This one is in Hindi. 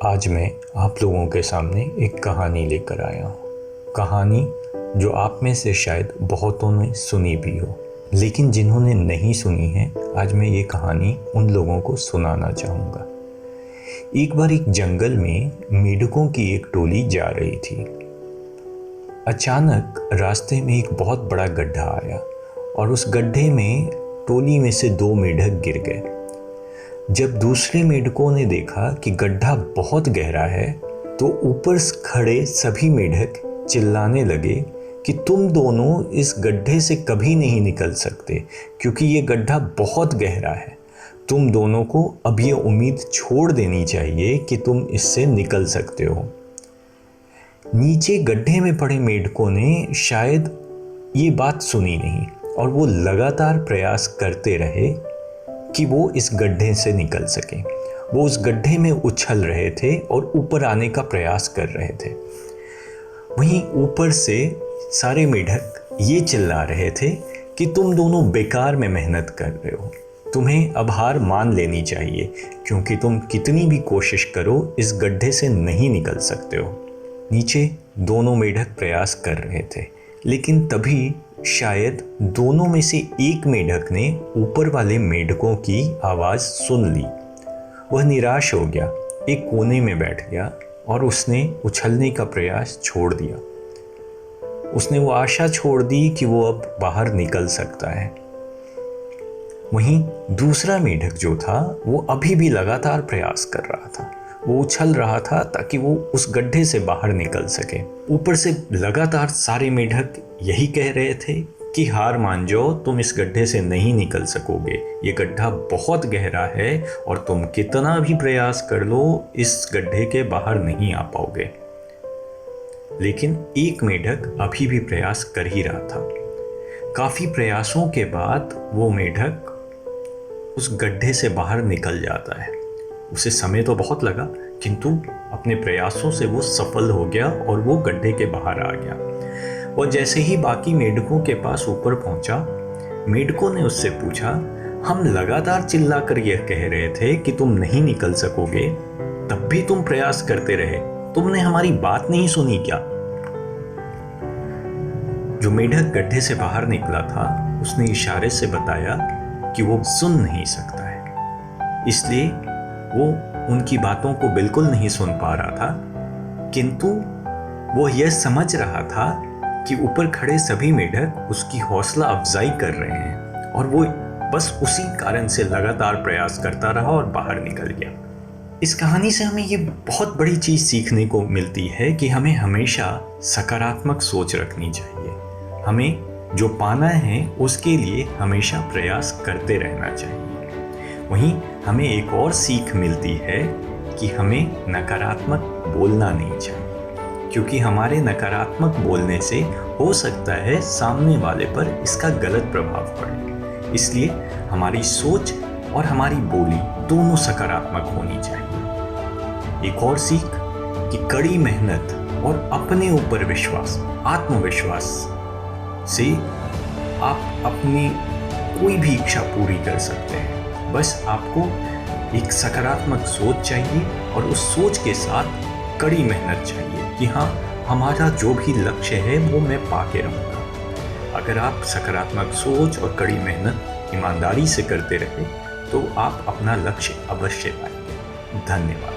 आज मैं आप लोगों के सामने एक कहानी लेकर आया हूँ। कहानी जो आप में से शायद बहुतों ने सुनी भी हो, लेकिन जिन्होंने नहीं सुनी है, आज मैं ये कहानी उन लोगों को सुनाना चाहूँगा। एक बार एक जंगल में मेंढकों की एक टोली जा रही थी। अचानक रास्ते में एक बहुत बड़ा गड्ढा आया और उस गड्ढे में टोली में से 2 मेंढक गिर गए। जब दूसरे मेंढकों ने देखा कि गड्ढा बहुत गहरा है, तो ऊपर खड़े सभी मेंढक चिल्लाने लगे कि तुम दोनों इस गड्ढे से कभी नहीं निकल सकते, क्योंकि ये गड्ढा बहुत गहरा है। तुम दोनों को अब ये उम्मीद छोड़ देनी चाहिए कि तुम इससे निकल सकते हो। नीचे गड्ढे में पड़े मेंढकों ने शायद ये बात सुनी नहीं और वो लगातार प्रयास करते रहे कि वो इस गड्ढे से निकल सकें। वो उस गड्ढे में उछल रहे थे और ऊपर आने का प्रयास कर रहे थे। वहीं ऊपर से सारे मेंढक ये चिल्ला रहे थे कि तुम दोनों बेकार में मेहनत कर रहे हो, तुम्हें अब हार मान लेनी चाहिए, क्योंकि तुम कितनी भी कोशिश करो इस गड्ढे से नहीं निकल सकते हो। नीचे दोनों मेंढक प्रयास कर रहे थे, लेकिन तभी शायद दोनों में से एक मेंढक ने ऊपर वाले मेंढकों की आवाज़ सुन ली। वह निराश हो गया, एक कोने में बैठ गया और उसने उछलने का प्रयास छोड़ दिया। उसने वो आशा छोड़ दी कि वो अब बाहर निकल सकता है। वहीं दूसरा मेंढक जो था, वो अभी भी लगातार प्रयास कर रहा था। वो उछल रहा था ताकि वो उस गड्ढे से बाहर निकल सके। ऊपर से लगातार सारे मेंढक यही कह रहे थे कि हार मान जाओ, तुम इस गड्ढे से नहीं निकल सकोगे, ये गड्ढा बहुत गहरा है और तुम कितना भी प्रयास कर लो इस गड्ढे के बाहर नहीं आ पाओगे। लेकिन एक मेंढक अभी भी प्रयास कर ही रहा था। काफी प्रयासों के बाद वो मेंढक उस गड्ढे से बाहर निकल जाता है। उसे समय तो बहुत लगा, किंतु अपने प्रयासों से वो सफल हो गया और वो गड्ढे के बाहर आ गया। और जैसे ही बाकी मेंढकों के पास ऊपर पहुंचा, मेंढकों ने उससे पूछा, हम लगातार चिल्ला कर यह कह रहे थे कि तुम नहीं निकल सकोगे, तब भी तुम प्रयास करते रहे, तुमने हमारी बात नहीं सुनी क्या? जो मेंढक गड्ढे से बाहर निकला था, उसने इशारे से बताया कि वो सुन नहीं सकता है, इसलिए वो उनकी बातों को बिल्कुल नहीं सुन पा रहा था। किंतु वो यह समझ रहा था कि ऊपर खड़े सभी मेंढक उसकी हौसला अफजाई कर रहे हैं, और वो बस उसी कारण से लगातार प्रयास करता रहा और बाहर निकल गया। इस कहानी से हमें ये बहुत बड़ी चीज़ सीखने को मिलती है कि हमें हमेशा सकारात्मक सोच रखनी चाहिए। हमें जो पाना है उसके लिए हमेशा प्रयास करते रहना चाहिए। वहीं हमें एक और सीख मिलती है कि हमें नकारात्मक बोलना नहीं चाहिए, क्योंकि हमारे नकारात्मक बोलने से हो सकता है सामने वाले पर इसका गलत प्रभाव पड़े। इसलिए हमारी सोच और हमारी बोली दोनों सकारात्मक होनी चाहिए। एक और सीख कि कड़ी मेहनत और अपने ऊपर विश्वास, आत्मविश्वास से आप अपनी कोई भी इच्छा पूरी कर सकते हैं। बस आपको एक सकारात्मक सोच चाहिए और उस सोच के साथ कड़ी मेहनत चाहिए कि हाँ, हमारा जो भी लक्ष्य है वो मैं पाके रहूँगा। अगर आप सकारात्मक सोच और कड़ी मेहनत ईमानदारी से करते रहे, तो आप अपना लक्ष्य अवश्य पाएंगे। धन्यवाद।